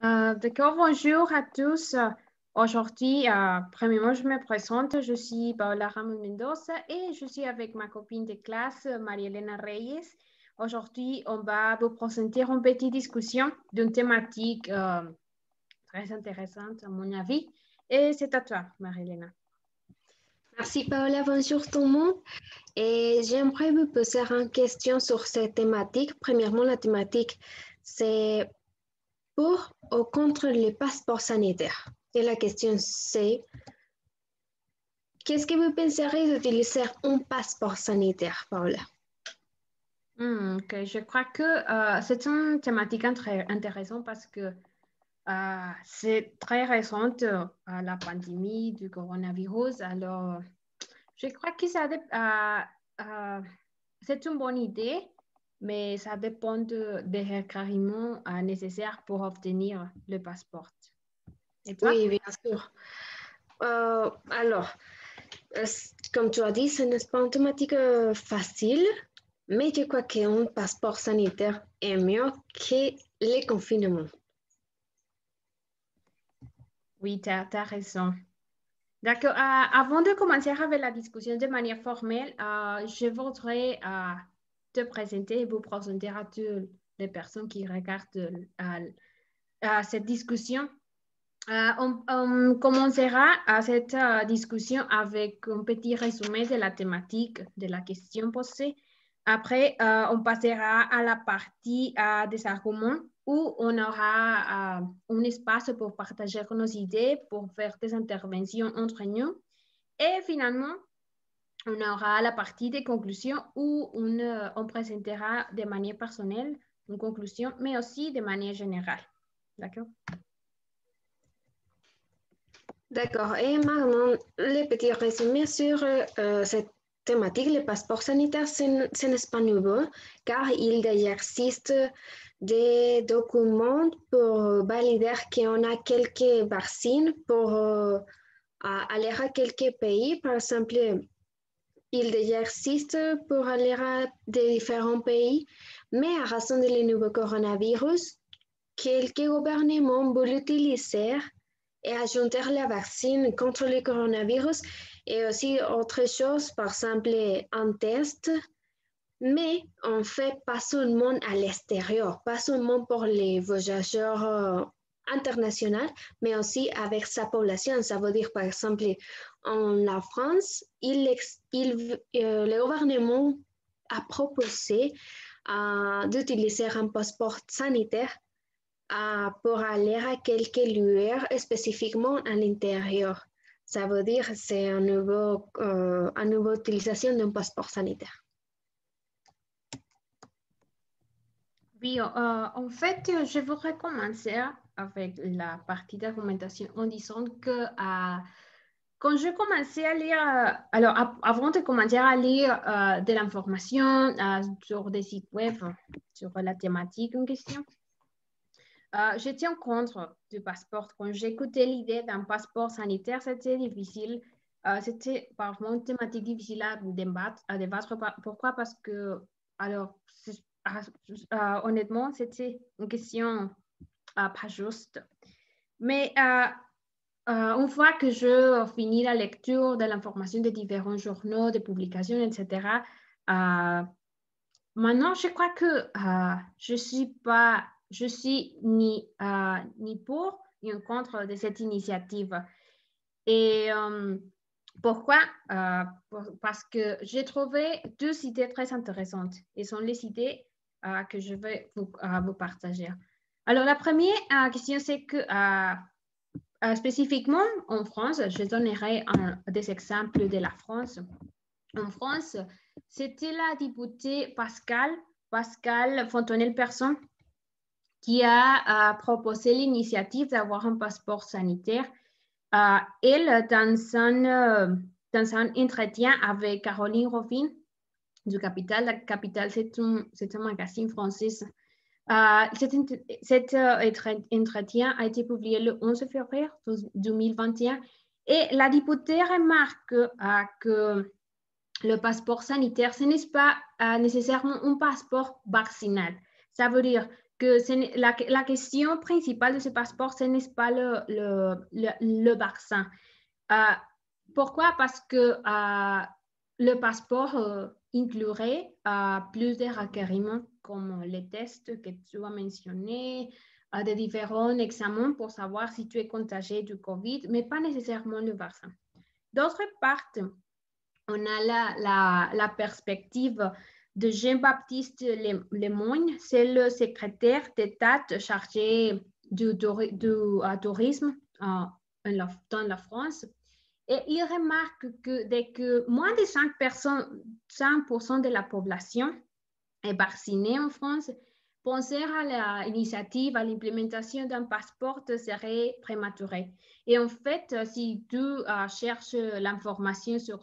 D'accord, bonjour à tous. Aujourd'hui, premièrement, je me présente. Je suis Paola Ramon Mendoza et je suis avec ma copine de classe, María-Elena Reyes. Aujourd'hui, on va vous présenter une petite discussion d'une thématique très intéressante, à mon avis. Et c'est à toi, María-Elena. Merci Paola, bonjour tout le monde. Et j'aimerais vous poser une question sur cette thématique. Premièrement, la thématique, c'est pour ou contre les passeports sanitaires. Et la question, c'est qu'est-ce que vous penseriez d'utiliser un passeport sanitaire, Paola? Ok, je crois que c'est une thématique très intéressante parce que c'est très récente, la pandémie du coronavirus. Alors, je crois que c'est une bonne idée, mais ça dépend des requériments nécessaires pour obtenir le passeport. Et toi? Oui, bien sûr. Alors, comme tu as dit, ce n'est pas une thématique facile, mais je crois qu'un passeport sanitaire est mieux que les confinements. Oui, tu as raison. D'accord. Avant de commencer avec la discussion de manière formelle, je voudrais te présenter et vous présenter à toutes les personnes qui regardent cette discussion. On commencera cette discussion avec un petit résumé de la thématique de la question posée. Après, on passera à la partie des arguments où on aura un espace pour partager nos idées, pour faire des interventions entre nous. Et finalement, on aura la partie des conclusions où on présentera de manière personnelle une conclusion, mais aussi de manière générale. D'accord? D'accord. Et maintenant, le petit résumé sur cette thématique, les passeports sanitaires, ce n'est pas nouveau, car il existe des documents pour valider qu'on a quelques vaccins pour aller à quelques pays. Par exemple, il existe pour aller à des différents pays, mais à raison du nouveau coronavirus, quelques gouvernements veulent utiliser et ajouter la vaccine contre le coronavirus et aussi autre chose, par exemple un test, mais on fait pas seulement à l'extérieur, pas seulement pour les voyageurs internationaux, mais aussi avec sa population. Ça veut dire, par exemple, en la France, le gouvernement a proposé d'utiliser un passeport sanitaire pour aller à quelques lieux spécifiquement à l'intérieur. Ça veut dire que c'est une nouvelle utilisation d'un passeport sanitaire. Oui, en fait, je voudrais commencer avec la partie d'argumentation en disant que quand je commençais à lire, alors avant de commencer à lire de l'information sur des sites web sur la thématique en question, j'étais en contre du passeport. Quand j'écoutais l'idée d'un passeport sanitaire, c'était difficile. C'était parfois une thématique difficile à débattre. Pourquoi? Parce que, alors, honnêtement, c'était une question pas juste. Mais une fois que je finis la lecture de l'information des différents journaux, des publications, etc., maintenant, je crois que je suis ni pour ni contre de cette initiative. Et pourquoi? Parce que j'ai trouvé deux idées très intéressantes et sont les idées que je vais vous partager. Alors, la première question, c'est que spécifiquement en France, je donnerai des exemples de la France. En France, c'était la députée Pascal Fontenelle-Persson qui a proposé l'initiative d'avoir un passeport sanitaire. Elle, dans un entretien avec Caroline Rofin du Capital, la Capital, c'est un magazine français. Cet entretien a été publié le 11 février 2021 et la députée remarque que le passeport sanitaire, ce n'est pas nécessairement un passeport vaccinal. Ça veut dire que la question principale de ce passeport, ce n'est pas le vaccin. Pourquoi? Parce que le passeport inclurait plus de requériments comme les tests que tu as mentionnés, de différents examens pour savoir si tu es contagié du COVID, mais pas nécessairement le vaccin. D'autre part, on a la perspective de Jean-Baptiste Lemoyne, c'est le secrétaire d'État chargé du tourisme dans la France. Et il remarque que dès que moins de 5% de la population est vaccinée en France, penser à l'initiative, à l'implémentation d'un passeport serait prématuré. Et en fait, si tu cherches l'information sur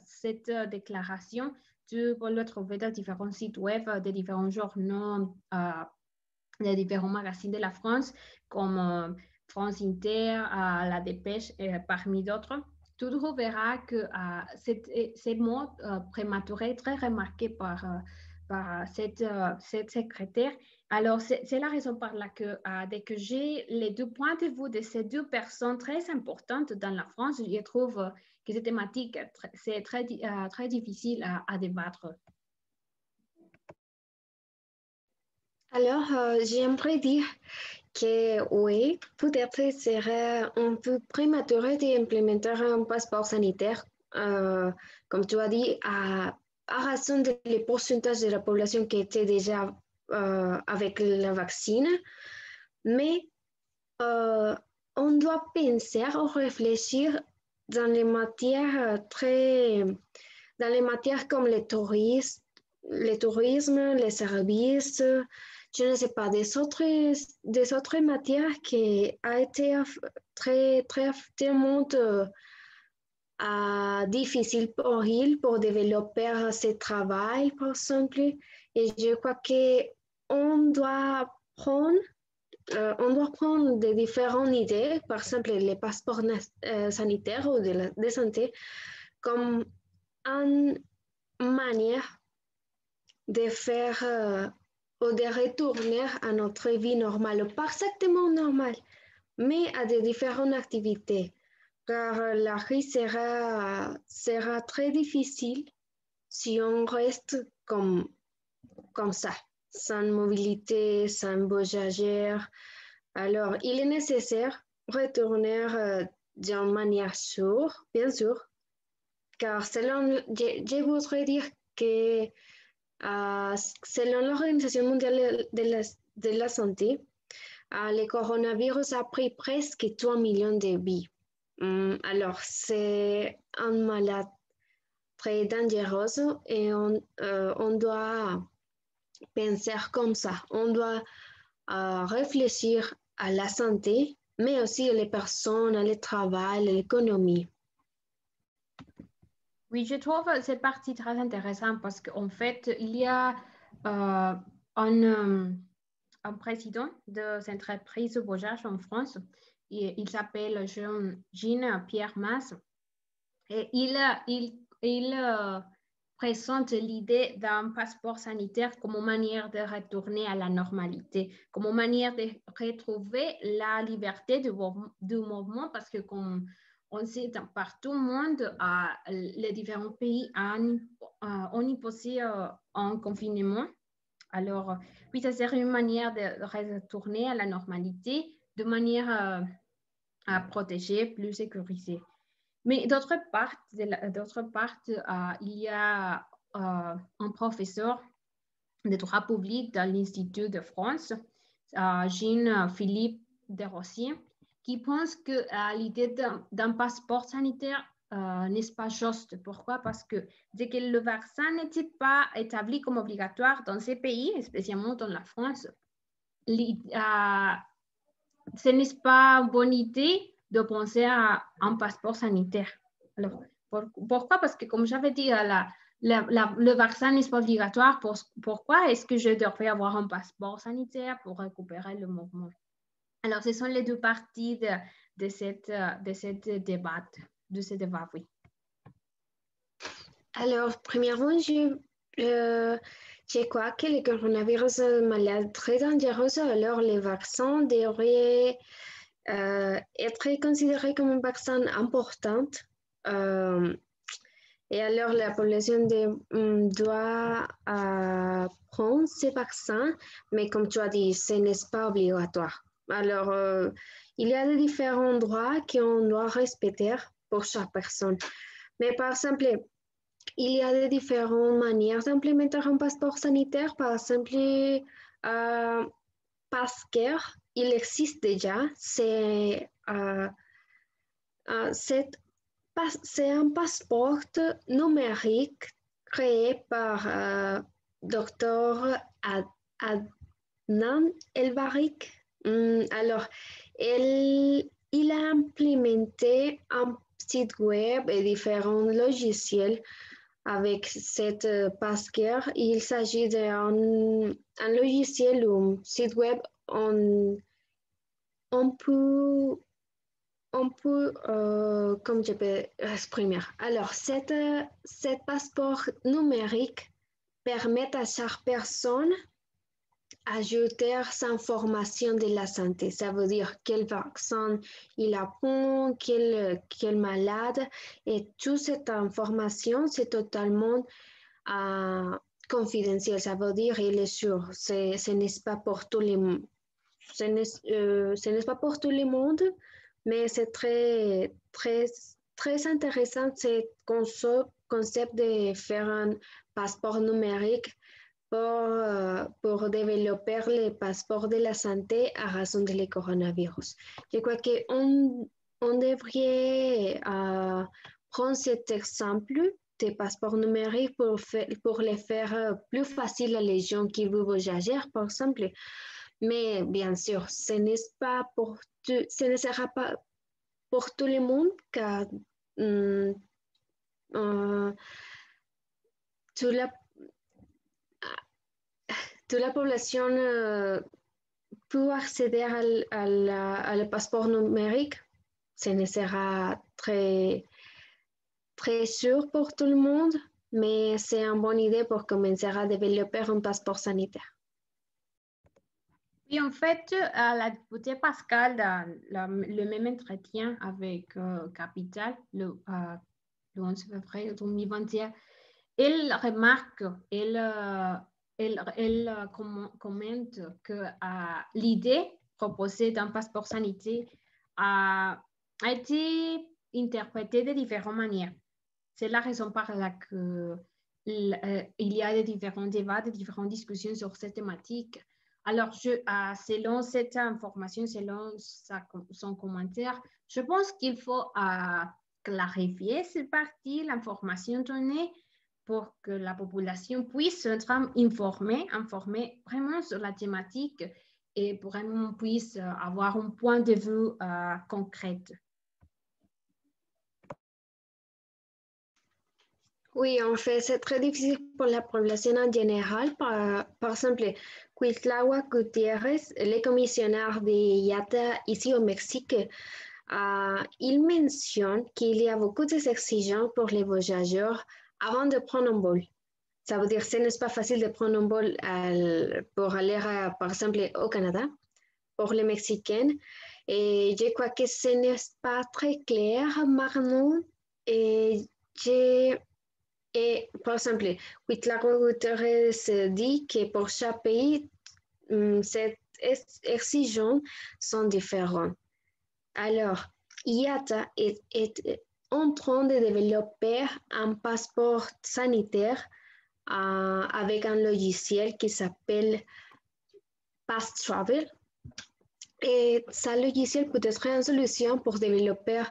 cette déclaration, tu peux le trouver dans différents sites web, de différents journaux, de différents magazines de la France, comme France Inter, La Dépêche, parmi d'autres. Tu trouveras que ces mots prématurés très remarqués par cette secrétaire. Alors, c'est la raison par laquelle, dès que j'ai les deux points de vue de ces deux personnes très importantes dans la France, je trouve que cette thématique, c'est très difficile à débattre. Alors, j'aimerais dire que oui, peut-être serait un peu prématuré d'implémenter un passeport sanitaire, comme tu as dit, à raison de le pourcentage de la population qui était déjà avec la vaccine. Mais on doit penser ou réfléchir dans les matières dans les matières comme le tourisme, les services, je ne sais pas, des autres matières qui a été tellement difficile pour ils pour développer ce travail, par exemple. Et je crois qu'on doit prendre des différentes idées, par exemple les passeports sanitaires ou de santé, comme une manière de faire ou de retourner à notre vie normale, pas exactement normale, mais à des différentes activités, car la vie sera très difficile si on reste comme ça, sans mobilité, sans voyageurs. Alors, il est nécessaire retourner d'une manière sûre, bien sûr, car je voudrais dire que selon l'Organisation mondiale de la santé, le coronavirus a pris presque 3 millions de vies. Alors, c'est un malade très dangereux et on doit penser comme ça. On doit réfléchir à la santé, mais aussi les personnes, le travail, l'économie. Oui, je trouve cette partie très intéressante parce qu'en fait, il y a un président de cette entreprise de voyage en France. Il s'appelle Jean-Pierre Mas. Et il présente l'idée d'un passeport sanitaire comme une manière de retourner à la normalité, comme une manière de retrouver la liberté du mouvement, parce que comme on sait partout au monde, les différents pays ont imposé un confinement. Alors, oui, ça serait une manière de retourner à la normalité de manière à protéger, plus sécurisée. Mais d'autre part, il y a un professeur de droit public dans l'Institut de France, Jean-Philippe Desrosiers, qui pense que l'idée d'un passeport sanitaire n'est pas juste. Pourquoi? Parce que dès que le vaccin n'était pas établi comme obligatoire dans ces pays, spécialement dans la France, ce n'est pas une bonne idée de penser à un passeport sanitaire. Alors, pourquoi? Parce que, comme j'avais dit, le vaccin n'est pas obligatoire. Pourquoi est-ce que je devrais avoir un passeport sanitaire pour récupérer le mouvement? Alors, ce sont les deux parties de ce débat, oui. Alors, premièrement, Je crois que le coronavirus est une maladie très dangereuse, alors les vaccins devraient être considérés comme un vaccin important. Et alors la population doit prendre ces vaccins, mais comme tu as dit, ce n'est pas obligatoire. Alors, il y a des différents droits qu'on doit respecter pour chaque personne. Mais par exemple, il y a des différentes manières d'implémenter un passeport sanitaire. Par exemple, Passport, il existe déjà. C'est un passeport numérique créé par Dr. Adnan Elbarik. Alors, il a implémenté un site web et différents logiciels avec cette passeport. Il s'agit d'un logiciel ou un site web on peut comme je peux exprimer. Alors, cet passeport numérique permet à chaque personne ajouter sa information de la santé. Ça veut dire quel vaccin il a pris, quel malade, et toute cette information, c'est totalement confidentiel. Ça veut dire il est sûr. Ce n'est pas pour tout le monde, mais c'est très, très, très intéressant ce concept de faire un passeport numérique pour développer le passeport de la santé à raison de le coronavirus. Je crois qu'on devrait prendre cet exemple de passeport numérique pour le faire plus facile à les gens qui veulent voyager, par exemple. Mais bien sûr, ce ne sera pas pour tout le monde car toute la population peut accéder al passeport numérique. Ce ne sera très, très sûr pour tout le monde, mais c'est une bonne idée pour commencer à développer un passeport sanitaire. Oui, en fait, la députée Pascal, dans le même entretien avec Capital, le 11 février 2021, elle remarque, elle commente que l'idée proposée d'un passeport sanitaire a été interprétée de différentes manières. C'est la raison par laquelle il y a de différents débats, de différentes discussions sur cette thématique. Alors, selon cette information, selon son commentaire, je pense qu'il faut clarifier cette partie, l'information donnée, pour que la population puisse être informée vraiment sur la thématique et vraiment puisse avoir un point de vue concret. Oui, en fait, c'est très difficile pour la population en général. Par exemple, Cuitlagua Gutiérrez, le commissionnaire de IATA ici au Mexique, il mentionne qu'il y a beaucoup d'exigences pour les voyageurs avant de prendre un vol. Ça veut dire que ce n'est pas facile de prendre un vol pour aller, par exemple, au Canada, pour les Mexicains. Et je crois que ce n'est pas très clair maintenant. Et par exemple, Huitlaco Guterres dit que pour chaque pays, ces exigences sont différentes. Alors, IATA est en train de développer un passeport sanitaire avec un logiciel qui s'appelle Pass Travel. Et ce logiciel peut être une solution pour développer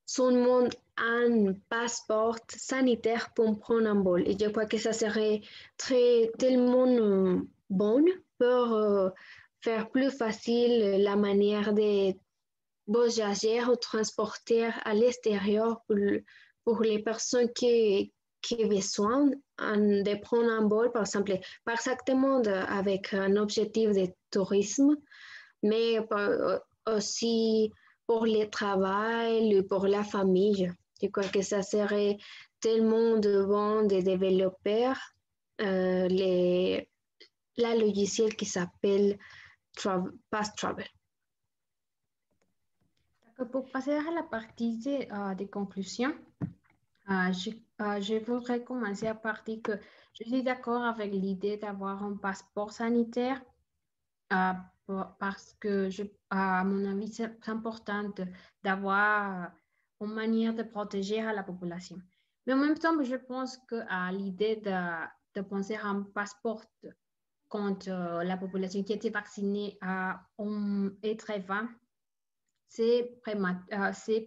son monde un passeport sanitaire pour prendre un vol. Et je crois que ça serait tellement bon pour faire plus facile la manière de voyager ou transporter à l'extérieur pour les personnes qui ont besoin de prendre un vol, par exemple, pas exactement avec un objectif de tourisme, mais aussi pour le travail, pour la famille. Je crois que ça serait tellement de bon de développer la logiciel qui s'appelle Pass Travel. Pour passer à la partie des conclusions, je voudrais commencer à partir que je suis d'accord avec l'idée d'avoir un passeport sanitaire parce que, à mon avis, c'est important d'avoir une manière de protéger la population. Mais en même temps, je pense que l'idée de penser à un passeport contre la population qui a été vaccinée est très vain, c'est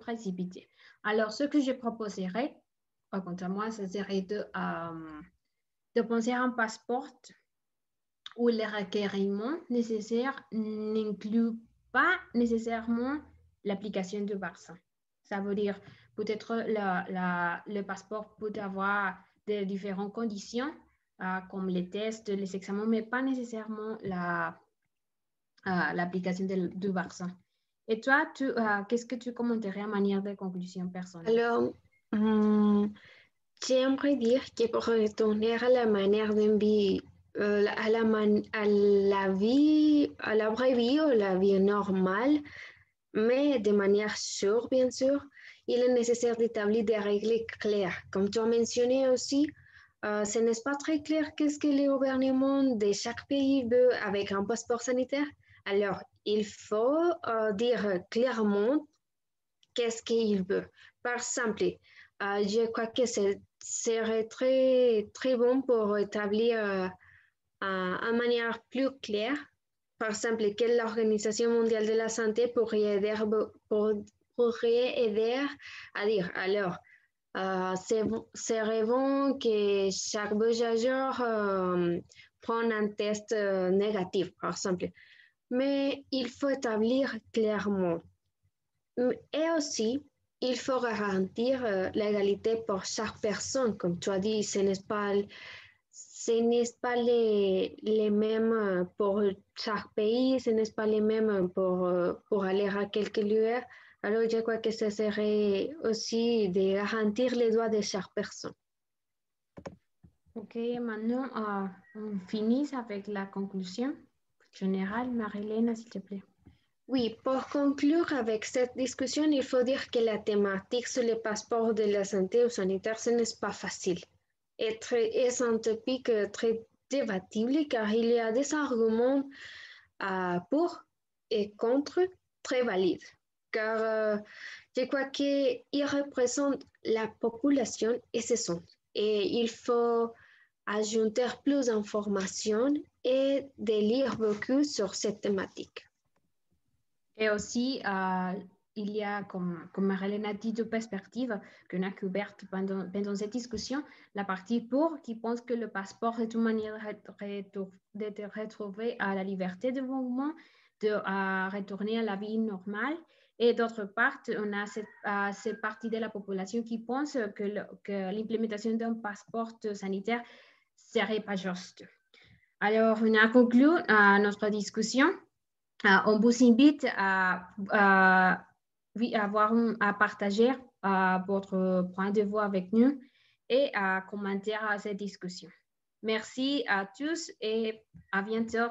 précipité. Alors, ce que je proposerais, quant à moi, ce serait de penser à un passeport où les requériments nécessaires n'incluent pas nécessairement l'application du vaccin. Ça veut dire peut-être le passeport peut avoir de différentes conditions, comme les tests, les examens, mais pas nécessairement l'application du vaccin. Et toi, qu'est-ce que tu commenterais en manière de conclusion personnelle? Alors, j'aimerais dire que pour retourner à la manière de vie, à la vraie vie ou la vie normale, mais de manière sûre, bien sûr, il est nécessaire d'établir des règles claires. Comme tu as mentionné aussi, ce n'est pas très clair qu'est-ce que le gouvernement de chaque pays veut avec un passeport sanitaire. Alors, il faut dire clairement qu'est-ce qu'il veut. Par exemple, je crois que ce serait très, très bon pour établir une manière plus claire. Par exemple, que l'Organisation mondiale de la santé pourrait aider à dire, alors, serait bon que chaque voyageur prenne un test négatif, par exemple. Mais il faut établir clairement. Et aussi, il faut garantir l'égalité pour chaque personne. Comme tu as dit, ce n'est pas les mêmes pour chaque pays, ce n'est pas les mêmes pour aller à quelques lieux. Alors, je crois que ce serait aussi de garantir les droits de chaque personne. Ok, maintenant, on finit avec la conclusion générale. Marie-Hélène, s'il te plaît. Oui, pour conclure avec cette discussion, il faut dire que la thématique sur le passeport de la santé ou sanitaire, ce n'est pas facile. C'est un topic très débattible car il y a des arguments pour et contre très valides. Car je crois qu'il représente la population et ses sons. Et il faut ajouter plus d'informations et de lire beaucoup sur cette thématique. Et aussi, il y a, comme Marie-Hélène a dit, deux perspectives qu'on a couvertes pendant cette discussion. La partie pour, qui pense que le passeport est une manière de retrouver à la liberté de mouvement, de retourner à la vie normale. Et d'autre part, on a cette partie de la population qui pense que l'implémentation d'un passeport sanitaire ne serait pas juste. Alors, on a conclu notre discussion. On vous invite à partager votre point de vue avec nous et à commenter cette discussion. Merci à tous et à bientôt.